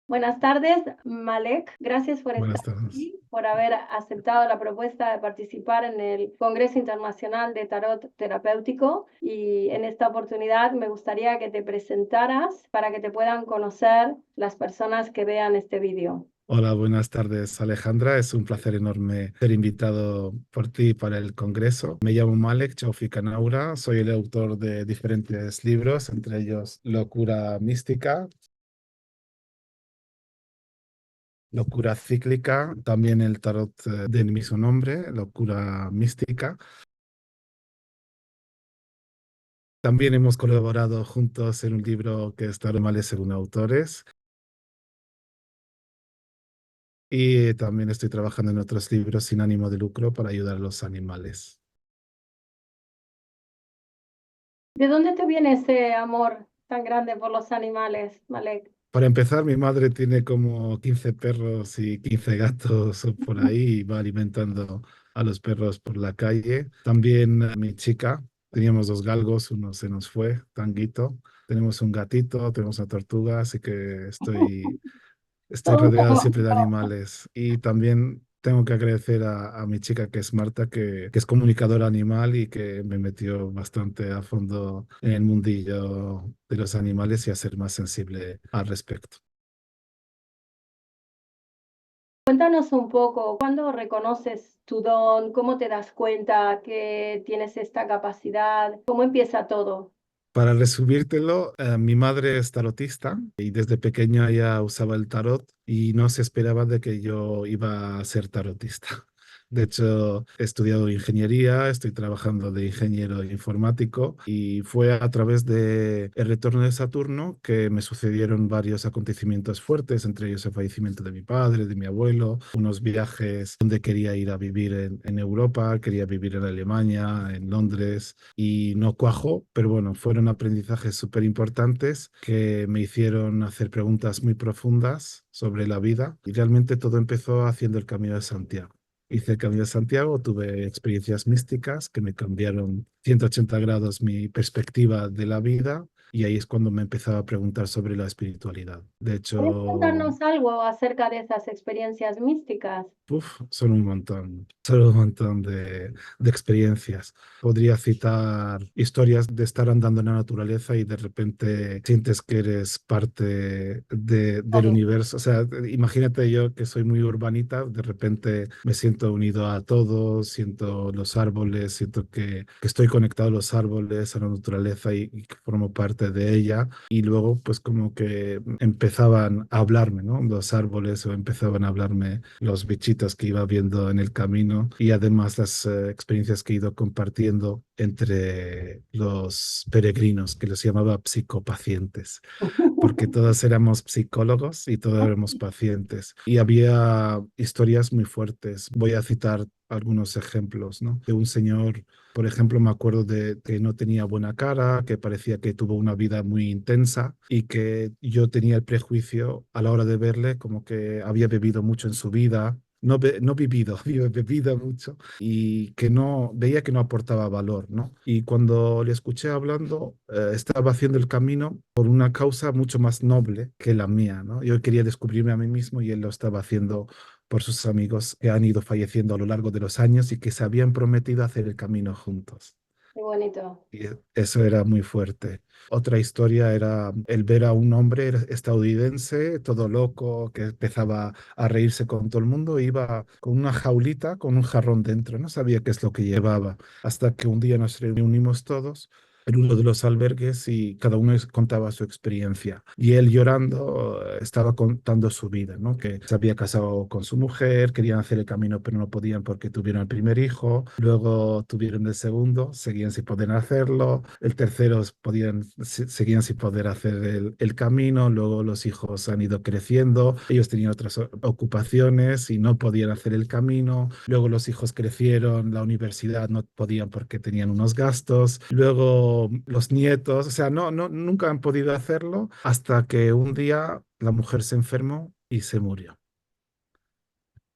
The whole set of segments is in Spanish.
Buenas tardes, Malek. Gracias por estar Buenas tardes. aquí, por haber aceptado la propuesta de participar en el Congreso Internacional de Tarot Terapéutico. Y en esta oportunidad me gustaría que te presentaras para que te puedan conocer las personas que vean este vídeo. Hola, buenas tardes, Alejandra. Es un placer enorme ser invitado por ti para el Congreso. Me llamo Malek Chaufik Anaura, soy el autor de diferentes libros, entre ellos Locura Mística, Locura Cíclica, también el tarot del mismo nombre, Locura Mística. También hemos colaborado juntos en un libro que es Animales según autores. Y también estoy trabajando en otros libros sin ánimo de lucro para ayudar a los animales. ¿De dónde te viene ese amor tan grande por los animales, Malek? Para empezar, mi madre tiene como 15 perros y 15 gatos por ahí y va alimentando a los perros por la calle. También mi chica, teníamos dos galgos, uno se nos fue, Tanguito. Tenemos un gatito, tenemos una tortuga, así que estoy Todo un rodeado poco. siempre de animales. Y también tengo que agradecer a mi chica, que es Marta, que es comunicadora animal y que me metió bastante a fondo en el mundillo de los animales y a ser más sensible al respecto. Cuéntanos un poco, ¿cuándo reconoces tu don? ¿Cómo te das cuenta que tienes esta capacidad? ¿Cómo empieza todo? Para resumírtelo, mi madre es tarotista y desde pequeña ella usaba el tarot y no se esperaba de que yo iba a ser tarotista. De hecho, he estudiado ingeniería, estoy trabajando de ingeniero informático y fue a través de el retorno de Saturno que me sucedieron varios acontecimientos fuertes, entre ellos el fallecimiento de mi padre, de mi abuelo, unos viajes donde quería ir a vivir en Europa, quería vivir en Alemania, en Londres y no cuajó, pero bueno, fueron aprendizajes súper importantes que me hicieron hacer preguntas muy profundas sobre la vida y realmente todo empezó haciendo el Camino de Santiago. Hice el Camino de Santiago, tuve experiencias místicas que me cambiaron 180 grados mi perspectiva de la vida y ahí es cuando me empezaba a preguntar sobre la espiritualidad. De ¿Puedes hecho, contarnos algo acerca de esas experiencias místicas? uf, son un montón de experiencias. Podría citar historias de estar andando en la naturaleza y de repente sientes que eres parte del Vale. universo. O sea, imagínate yo que soy muy urbanita, de repente me siento unido a todos, siento los árboles, siento que estoy conectado a los árboles, a la naturaleza y que formo parte de ella. Y luego, pues como que empezaban a hablarme, ¿no? Los árboles o empezaban a hablarme los bichitos que iba viendo en el camino y además las experiencias que he ido compartiendo entre los peregrinos, que los llamaba psicopacientes porque todos éramos psicólogos y todos éramos pacientes. Y había historias muy fuertes. Voy a citar algunos ejemplos, ¿no? De un señor, por ejemplo, me acuerdo de que no tenía buena cara, que parecía que tuvo una vida muy intensa y que yo tenía el prejuicio a la hora de verle como que había bebido mucho en su vida. No, no vivido, había bebido mucho y que no veía que no aportaba valor, ¿no? Y cuando le escuché hablando, estaba haciendo el camino por una causa mucho más noble que la mía, ¿no? Yo quería descubrirme a mí mismo y él lo estaba haciendo por sus amigos que han ido falleciendo a lo largo de los años y que se habían prometido hacer el camino juntos. Qué bonito. Y eso era muy fuerte. Otra historia era el ver a un hombre estadounidense, todo loco, que empezaba a reírse con todo el mundo, iba con una jaulita, con un jarrón dentro, no sabía qué es lo que llevaba, hasta que un día nos reunimos todos en uno de los albergues y cada uno contaba su experiencia. Y él llorando estaba contando su vida, ¿no? Que se había casado con su mujer, querían hacer el camino pero no podían porque tuvieron el primer hijo, luego tuvieron el segundo, seguían sin poder hacerlo, el tercero seguían sin poder hacer el camino, luego los hijos han ido creciendo, ellos tenían otras ocupaciones y no podían hacer el camino, luego los hijos crecieron, la universidad no podían porque tenían unos gastos, luego los nietos, o sea, nunca han podido hacerlo hasta que un día la mujer se enfermó y se murió.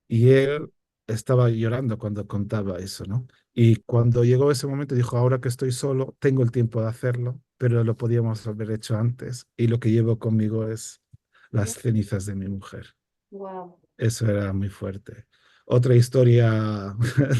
Y él estaba llorando cuando contaba eso, ¿no? Y cuando llegó ese momento dijo, ahora que estoy solo, tengo el tiempo de hacerlo, pero lo podíamos haber hecho antes. Y lo que llevo conmigo es las cenizas de mi mujer. Wow. Eso era muy fuerte. Otra historia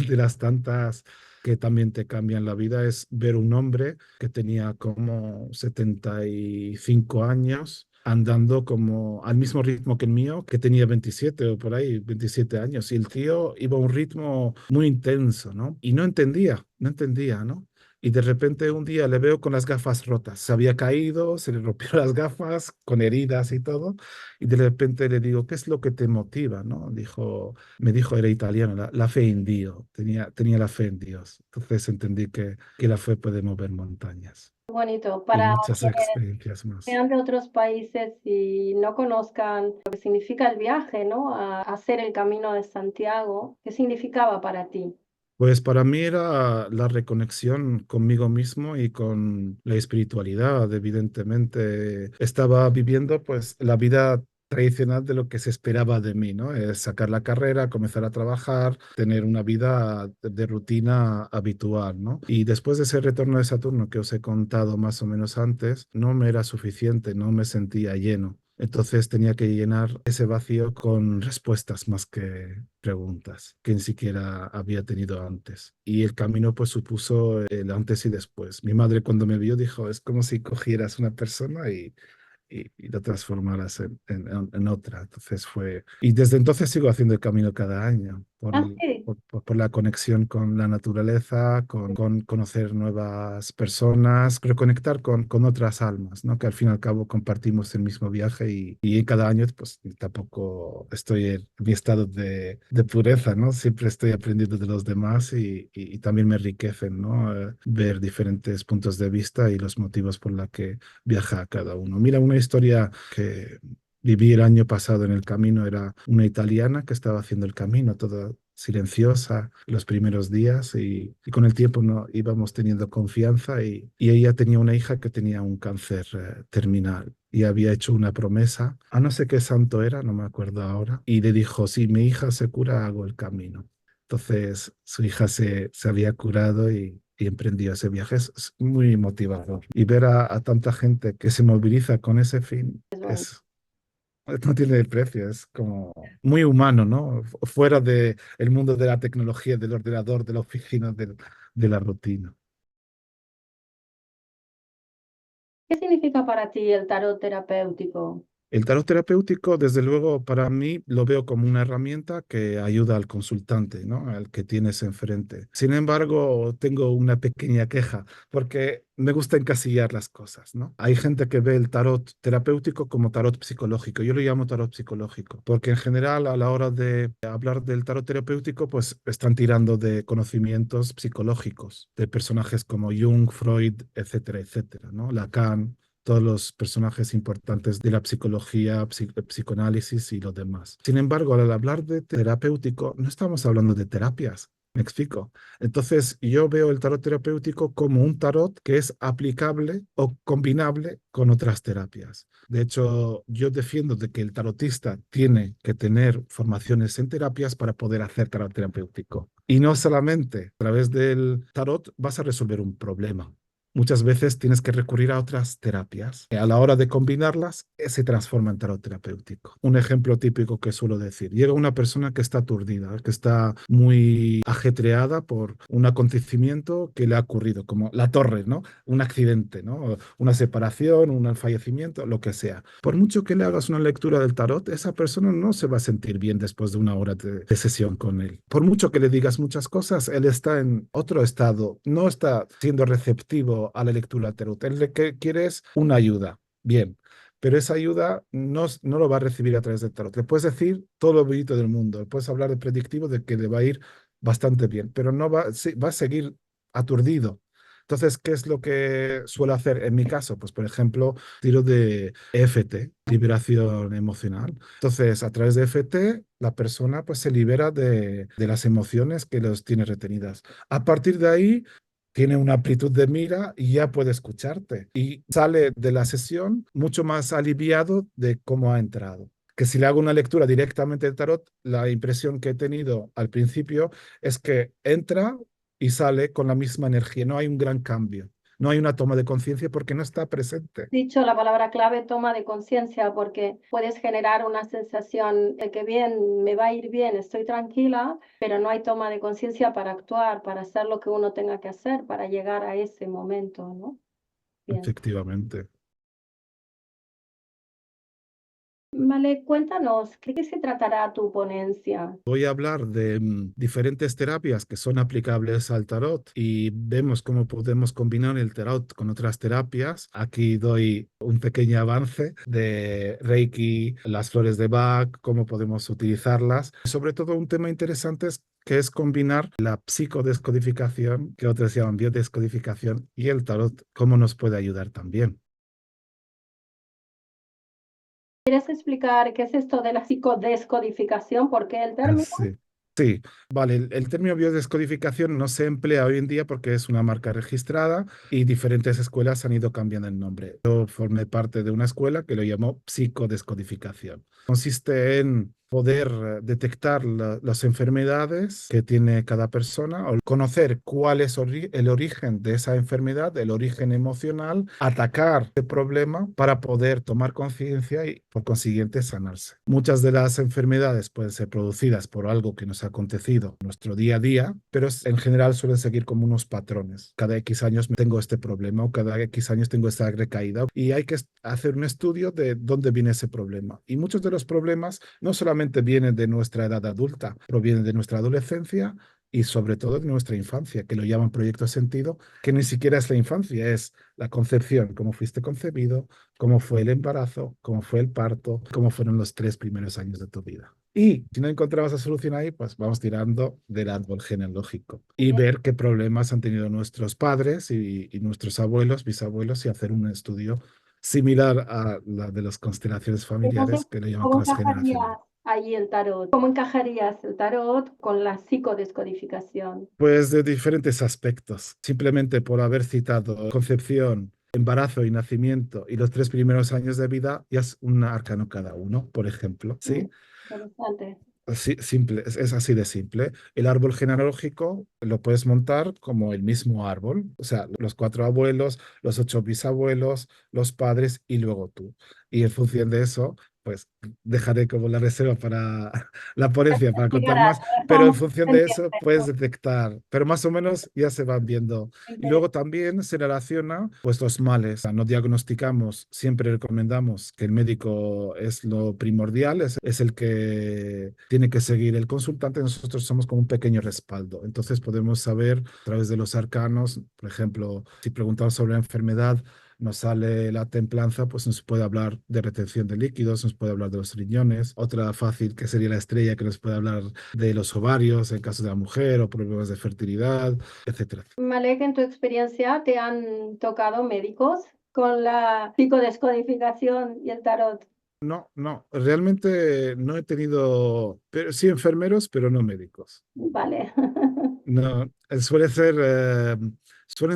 de las tantas que también te cambian la vida es ver un hombre que tenía como 75 años andando como al mismo ritmo que el mío, que tenía 27 o por ahí, 27 años. Y el tío iba a un ritmo muy intenso, ¿no? Y no entendía, ¿no? Y de repente un día le veo con las gafas rotas. Se había caído, se le rompieron las gafas con heridas y todo. Y de repente le digo, ¿qué es lo que te motiva? ¿No? Me dijo, era italiano, la fe en Dios, tenía la fe en Dios. Entonces entendí que la fe puede mover montañas Bonito. y Para muchas quienes experiencias más. sean de otros países y no conozcan lo que significa el viaje, ¿no? A hacer el Camino de Santiago, ¿qué significaba para ti? Pues para mí era la reconexión conmigo mismo y con la espiritualidad, evidentemente. Estaba viviendo pues la vida tradicional de lo que se esperaba de mí, ¿no? Sacar la carrera, comenzar a trabajar, tener una vida de rutina habitual, ¿no? Y después de ese retorno de Saturno que os he contado más o menos antes, no me era suficiente, no me sentía lleno. Entonces tenía que llenar ese vacío con respuestas más que preguntas que ni siquiera había tenido antes. Y el camino pues supuso el antes y después. Mi madre cuando me vio dijo, es como si cogieras una persona y la transformaras en otra. Entonces fue... Y desde entonces sigo haciendo el camino cada año Ah, sí. por la conexión con la naturaleza, con conocer nuevas personas, reconectar con otras almas, ¿no? Que al fin y al cabo compartimos el mismo viaje y cada año pues tampoco estoy en mi estado de pureza, ¿no? Siempre estoy aprendiendo de los demás y también me enriquecen, ¿no? Ver diferentes puntos de vista y los motivos por los que viaja cada uno. Mira, una historia que viví el año pasado en el camino era una italiana que estaba haciendo el camino, toda silenciosa los primeros días y con el tiempo no íbamos teniendo confianza y ella tenía una hija que tenía un cáncer terminal y había hecho una promesa, a no sé qué santo era, no me acuerdo ahora, y le dijo, si mi hija se cura, hago el camino. Entonces su hija se había curado y emprendió ese viaje. Es muy motivador. Y ver a tanta gente que se moviliza con ese fin Es bonito. no tiene precio, es como muy humano, ¿no? Fuera del mundo de la tecnología, del ordenador, de la oficina, de la rutina. ¿Qué significa para ti el tarot terapéutico? El tarot terapéutico, desde luego, para mí lo veo como una herramienta que ayuda al consultante, ¿no? Al que tienes enfrente. Sin embargo, tengo una pequeña queja porque me gusta encasillar las cosas, ¿no? Hay gente que ve el tarot terapéutico como tarot psicológico. Yo lo llamo tarot psicológico porque en general a la hora de hablar del tarot terapéutico, pues están tirando de conocimientos psicológicos de personajes como Jung, Freud, etcétera, etcétera, ¿no? Lacan, todos los personajes importantes de la psicología, psicoanálisis y lo demás. Sin embargo, al hablar de terapéutico, no estamos hablando de terapias. Me explico. Entonces, yo veo el tarot terapéutico como un tarot que es aplicable o combinable con otras terapias. De hecho, yo defiendo de que el tarotista tiene que tener formaciones en terapias para poder hacer tarot terapéutico. Y no solamente a través del tarot vas a resolver un problema. Muchas veces tienes que recurrir a otras terapias. A la hora de combinarlas, se transforma en tarot terapéutico. Un ejemplo típico que suelo decir, llega una persona que está aturdida, que está muy ajetreada por un acontecimiento que le ha ocurrido, como la torre, ¿no? Un accidente, ¿no? Una separación, un fallecimiento, lo que sea. Por mucho que le hagas una lectura del tarot, esa persona no se va a sentir bien después de una hora de sesión con él. Por mucho que le digas muchas cosas, él está en otro estado, no está siendo receptivo a la lectura del tarot. Él lo que quiere es una ayuda. Bien, pero esa ayuda no lo va a recibir a través del tarot. Le puedes decir todo lo bonito del mundo, le puedes hablar de predictivo de que le va a ir bastante bien, pero no va, sí, va a seguir aturdido. Entonces, ¿qué es lo que suelo hacer en mi caso? Pues, por ejemplo, tiro de EFT, liberación emocional. Entonces, a través de EFT, la persona pues se libera de las emociones que los tiene retenidas. A partir de ahí, tiene una amplitud de mira y ya puede escucharte. Y sale de la sesión mucho más aliviado de cómo ha entrado. Que si le hago una lectura directamente del tarot, la impresión que he tenido al principio es que entra y sale con la misma energía, no hay un gran cambio. no hay una toma de conciencia porque no está presente. Dicho la palabra clave, toma de conciencia, porque puedes generar una sensación de que bien, me va a ir bien, estoy tranquila, pero no hay toma de conciencia para actuar, para hacer lo que uno tenga que hacer, para llegar a ese momento, ¿no? Bien. Efectivamente. Vale, cuéntanos, ¿qué se tratará tu ponencia? Voy a hablar de diferentes terapias que son aplicables al tarot y vemos cómo podemos combinar el tarot con otras terapias. Aquí doy un pequeño avance de Reiki, las flores de Bach, cómo podemos utilizarlas. Sobre todo un tema interesante es que es combinar la psicodescodificación, que otros llaman biodescodificación, y el tarot, cómo nos puede ayudar también. ¿Quieres explicar qué es esto de la psicodescodificación? ¿Por qué el término? Sí. Sí, vale, el término biodescodificación no se emplea hoy en día porque es una marca registrada y diferentes escuelas han ido cambiando el nombre. Yo formé parte de una escuela que lo llamó psicodescodificación. Consiste en poder detectar las enfermedades que tiene cada persona o conocer cuál es el origen de esa enfermedad, el origen emocional, atacar el problema para poder tomar conciencia y por consiguiente sanarse. Muchas de las enfermedades pueden ser producidas por algo que nos ha acontecido en nuestro día a día, pero en general suelen seguir como unos patrones. Cada X años tengo este problema o cada X años tengo esta recaída y hay que hacer un estudio de dónde viene ese problema. Y muchos de los problemas no solamente vienen de nuestra edad adulta, provienen de nuestra adolescencia y sobre todo de nuestra infancia, que lo llaman proyecto sentido, que ni siquiera es la infancia, es la concepción, cómo fuiste concebido, cómo fue el embarazo, cómo fue el parto, cómo fueron los 3 primeros años de tu vida. Y si no encontramos la solución ahí, pues vamos tirando del árbol genealógico y Bien, ver qué problemas han tenido nuestros padres y nuestros abuelos, bisabuelos, y hacer un estudio similar a la de las constelaciones familiares entonces, que le llaman ¿cómo transgeneracional. encajaría ahí el tarot? ¿Cómo encajarías el tarot con la psicodescodificación? Pues de diferentes aspectos. Simplemente por haber citado concepción, embarazo y nacimiento y los 3 primeros años de vida, ya es un arcano cada uno, por ejemplo. Mm, ¿Sí? interesante. Así, simple, es así de simple. El árbol genealógico lo puedes montar como el mismo árbol, o sea, los 4 abuelos, los 8 bisabuelos, los padres y luego tú. Y en función de eso, pues dejaré como la reserva para la ponencia para contar Llegará, más, te pero en dejamos función de eso pendiente. puedes detectar, pero más o menos ya se van viendo. Y Interesante. luego también se relaciona pues los males. O sea, no diagnosticamos, siempre recomendamos que el médico es lo primordial, es el que tiene que seguir el consultante. Nosotros somos como un pequeño respaldo. Entonces podemos saber a través de los arcanos, por ejemplo, si preguntamos sobre la enfermedad, nos sale la templanza, pues nos puede hablar de retención de líquidos, nos puede hablar de los riñones. Otra fácil que sería la estrella, que nos puede hablar de los ovarios en caso de la mujer o problemas de fertilidad, etcétera. Malek, en tu experiencia, ¿te han tocado médicos con la psicodescodificación y el tarot? No, no, realmente no he tenido, pero sí enfermeros, pero no médicos. Vale. No, suelen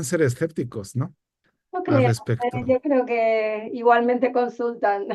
ser escépticos, ¿no? No Al creo, respecto. yo creo que igualmente consultan.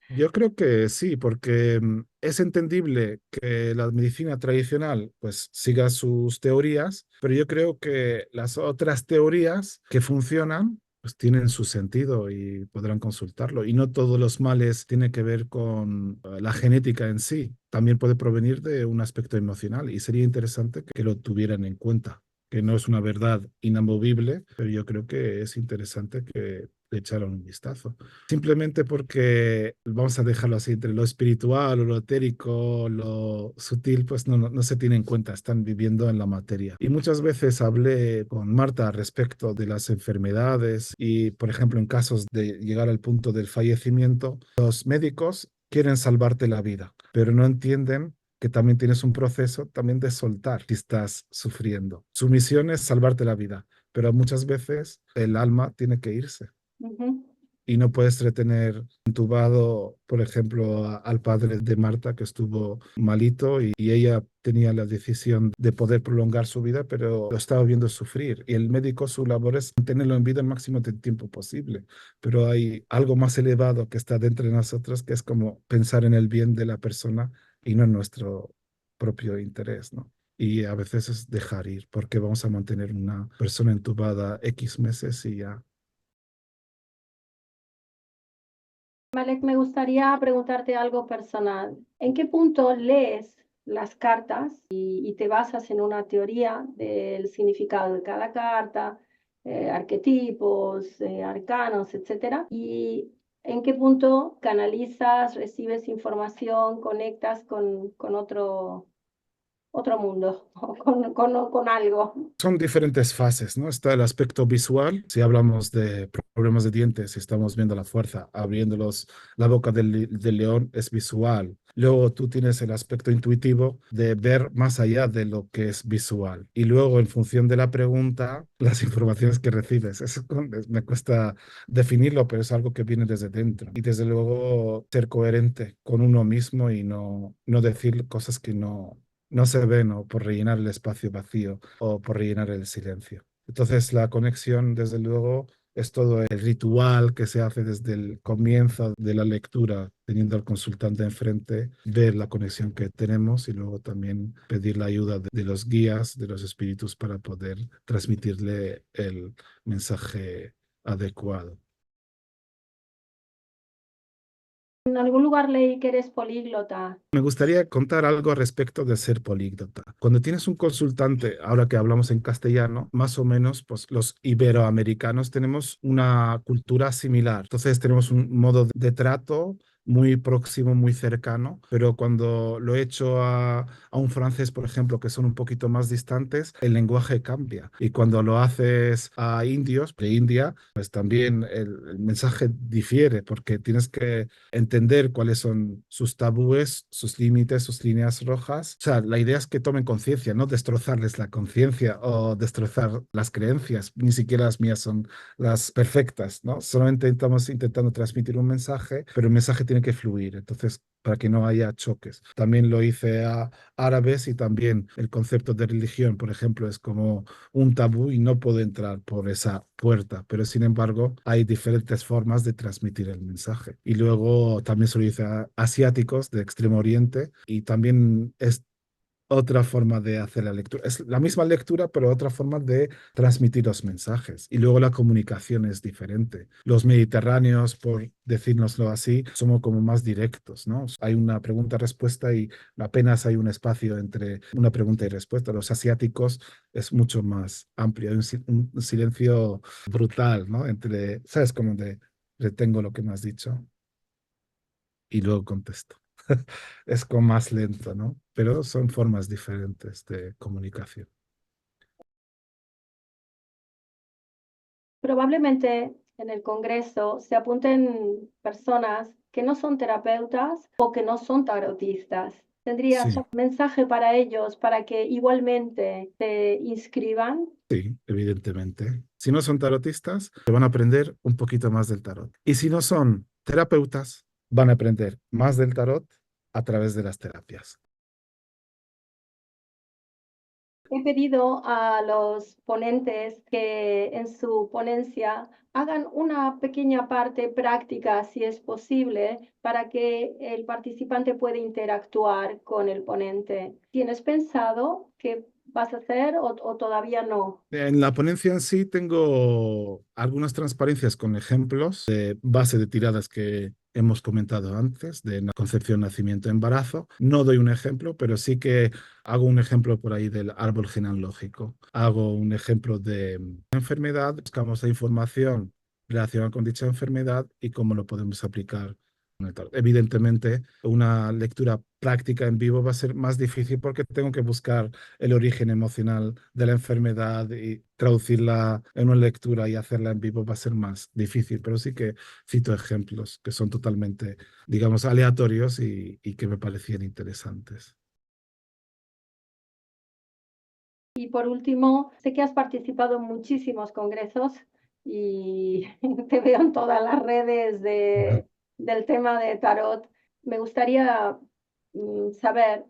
Yo creo que sí, porque es entendible que la medicina tradicional pues siga sus teorías, pero yo creo que las otras teorías que funcionan pues tienen su sentido y podrán consultarlo. Y no todos los males tienen que ver con la genética en sí, también puede provenir de un aspecto emocional y sería interesante que lo tuvieran en cuenta, que no es una verdad inamovible, pero yo creo que es interesante que le echaran un vistazo. Simplemente porque vamos a dejarlo así, entre lo espiritual o lo etérico, lo sutil, pues no se tiene en cuenta, están viviendo en la materia. Y muchas veces hablé con Marta respecto de las enfermedades y, por ejemplo, en casos de llegar al punto del fallecimiento, los médicos quieren salvarte la vida, pero no entienden que también tienes un proceso también de soltar si estás sufriendo. Su misión es salvarte la vida, pero muchas veces el alma tiene que irse Ujú. y no puedes retener intubado, por ejemplo, al padre de Marta que estuvo malito y ella tenía la decisión de poder prolongar su vida, pero lo estaba viendo sufrir y el médico su labor es tenerlo en vida el máximo de tiempo posible, pero hay algo más elevado que está dentro de nosotros que es como pensar en el bien de la persona y no en nuestro propio interés, ¿no? y a veces es dejar ir, porque vamos a mantener una persona entubada X meses y ya. Malek, me gustaría preguntarte algo personal. ¿En qué punto lees las cartas y te basas en una teoría del significado de cada carta, arquetipos, arcanos, etcétera? ¿Y en qué punto canalizas, recibes información, conectas con otro mundo o con algo? Son diferentes fases, ¿no? Está el aspecto visual, si hablamos de problemas de dientes, si estamos viendo la fuerza, abriéndolos, la boca del león es visual. Luego tú tienes el aspecto intuitivo de ver más allá de lo que es visual. Y luego, en función de la pregunta, las informaciones que recibes. Me cuesta definirlo, pero es algo que viene desde dentro. Y desde luego, ser coherente con uno mismo y no decir cosas que no se ven o por rellenar el espacio vacío o por rellenar el silencio. Entonces, la conexión, desde luego, es todo el ritual que se hace desde el comienzo de la lectura, teniendo al consultante enfrente, ver la conexión que tenemos y luego también pedir la ayuda de los guías, de los espíritus para poder transmitirle el mensaje adecuado. En algún lugar leí que eres políglota. Me gustaría contar algo respecto de ser políglota. Cuando tienes un consultante, ahora que hablamos en castellano, más o menos, pues los iberoamericanos tenemos una cultura similar. Entonces tenemos un modo de trato muy próximo, muy cercano, pero cuando lo he hecho a un francés, por ejemplo, que son un poquito más distantes, el lenguaje cambia. Y cuando lo haces a indios de India, pues también el mensaje difiere, porque tienes que entender cuáles son sus tabúes, sus límites, sus líneas rojas. O sea, la idea es que tomen conciencia, no destrozarles la conciencia o destrozar las creencias. Ni siquiera las mías son las perfectas, ¿no? Solamente estamos intentando transmitir un mensaje, pero el mensaje tiene que fluir. Entonces, para que no haya choques. También lo hice a árabes y también el concepto de religión, por ejemplo, es como un tabú y no puedo entrar por esa puerta, pero sin embargo hay diferentes formas de transmitir el mensaje. Y luego también se lo dice a asiáticos de Extremo Oriente y también es otra forma de hacer la lectura. Es la misma lectura, pero otra forma de transmitir los mensajes. Y luego la comunicación es diferente. Los mediterráneos, por decírnoslo así, somos como más directos, ¿no? Hay una pregunta-respuesta y apenas hay un espacio entre una pregunta y respuesta. Los asiáticos es mucho más amplio. Hay un silencio brutal, ¿no? Entre, ¿sabes? Como de, retengo lo que me has dicho y luego contesto. Es como más lento, ¿no? Pero son formas diferentes de comunicación. Probablemente en el Congreso se apunten personas que no son terapeutas o que no son tarotistas. ¿Tendrías un Sí, mensaje para ellos para que igualmente se inscriban? sí, evidentemente. Si no son tarotistas, van a aprender un poquito más del tarot. Y si no son terapeutas, van a aprender más del tarot a través de las terapias. He pedido a los ponentes que en su ponencia hagan una pequeña parte práctica, si es posible, para que el participante pueda interactuar con el ponente. ¿Tienes pensado qué vas a hacer o todavía no? En la ponencia en sí tengo algunas transparencias con ejemplos de base de tiradas que hemos comentado antes, de concepción, nacimiento, embarazo. No doy un ejemplo, pero sí que hago un ejemplo por ahí del árbol genealógico. Hago un ejemplo de enfermedad, buscamos la información relacionada con dicha enfermedad y cómo lo podemos aplicar en el tarot. Evidentemente, una lectura práctica en vivo va a ser más difícil porque tengo que buscar el origen emocional de la enfermedad y traducirla en una lectura y hacerla en vivo va a ser más difícil, pero sí que cito ejemplos que son totalmente, digamos, aleatorios y que me parecían interesantes. Y por último, sé que has participado en muchísimos congresos y te veo en todas las redes del tema de tarot. Me gustaría saber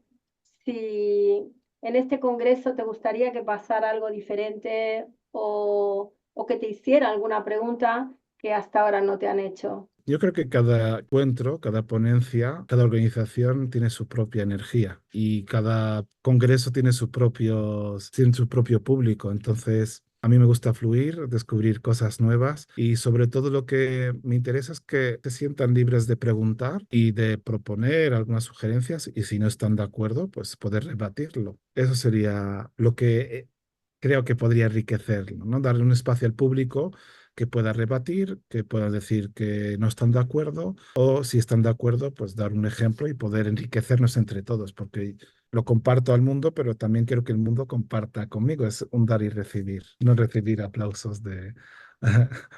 si en este congreso te gustaría que pasara algo diferente o que te hiciera alguna pregunta que hasta ahora no te han hecho? Yo creo que cada encuentro, cada ponencia, cada organización tiene su propia energía y cada congreso tiene su propio público. Entonces, a mí me gusta fluir, descubrir cosas nuevas y sobre todo lo que me interesa es que se sientan libres de preguntar y de proponer algunas sugerencias y si no están de acuerdo, pues poder rebatirlo. Eso sería lo que creo que podría enriquecerlo, ¿no? Darle un espacio al público que pueda rebatir, que pueda decir que no están de acuerdo, o si están de acuerdo, pues dar un ejemplo y poder enriquecernos entre todos, porque lo comparto al mundo, pero también quiero que el mundo comparta conmigo. Es un dar y recibir, no recibir aplausos de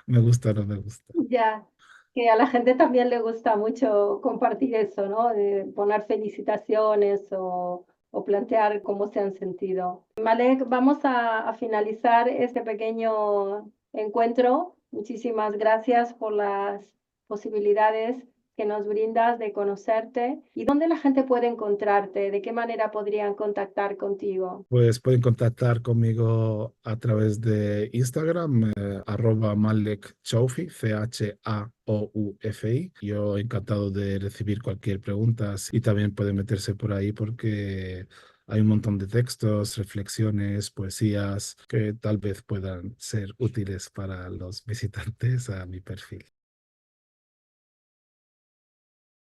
me gusta o no me gusta. Ya, que a la gente también le gusta mucho compartir eso, ¿no? De poner felicitaciones o plantear cómo se han sentido. Malek, vamos a finalizar este pequeño encuentro. Muchísimas gracias por las posibilidades que nos brindas de conocerte y dónde la gente puede encontrarte, de qué manera podrían contactar contigo. Pues pueden contactar conmigo a través de Instagram, @MalekChaufi, CHAOUFI. Yo encantado de recibir cualquier pregunta y también pueden meterse por ahí porque hay un montón de textos, reflexiones, poesías que tal vez puedan ser útiles para los visitantes a mi perfil.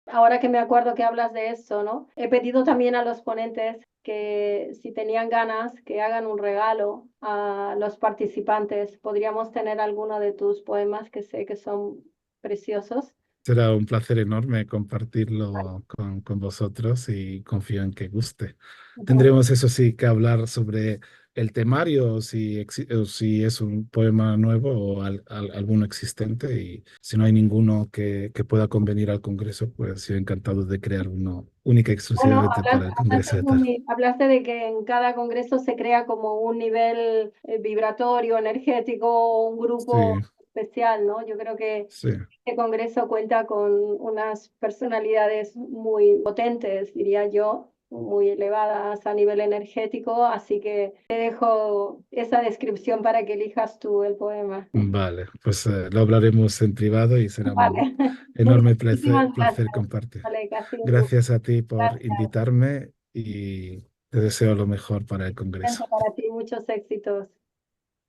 Ahora que me acuerdo que hablas de eso, ¿no? He pedido también a los ponentes que si tenían ganas, que hagan un regalo a los participantes. Podríamos tener alguno de tus poemas que sé que son preciosos. Será un placer enorme compartirlo con vosotros y confío en que guste. Tendremos, eso sí, que hablar sobre el temario, o si es un poema nuevo o alguno existente. Y si no hay ninguno que pueda convenir al Congreso, pues yo encantado de crear uno única y Bueno, exclusivamente para el Congreso hablaste, de Tarot. hablaste de que en cada congreso se crea como un nivel vibratorio, energético, un Sí, grupo especial, ¿no? Yo creo que sí. este congreso cuenta con unas personalidades muy potentes, diría yo, muy elevadas a nivel energético, así que te dejo esa descripción para que elijas tú el poema. Vale, pues lo hablaremos en privado y será un Vale. enorme Muchísimas placer gracias. compartir. Vale, que ha sido un gusto. Gracias a ti por Gracias. invitarme y te deseo lo mejor para el Congreso. Para ti, muchos éxitos.